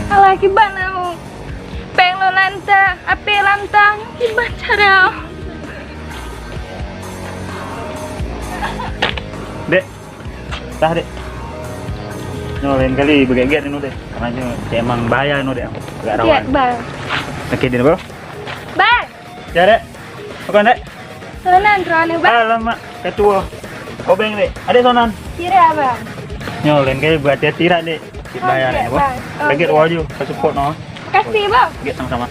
Alah kiban aku. Peng lo lanta, ape lantang kiban cara. Dek. Tah, Dek. No, lain kali begeger ini deh. Karena emang bahaya ini deh. Agak Oke, rawan. bang. Oke, Dek, bro. Bang. Ya, Dek. Bukan, Dek. Sonan drone bang. Alamak, ketua. Obeng, Dek. Ada sonan. Kira bang. Nyo, lain kali buat dia tirak, Dek. Kita bayar Oke, ya, bro. Bang. Beget Oke. waju, support no. Kasih bang. Beget sama-sama.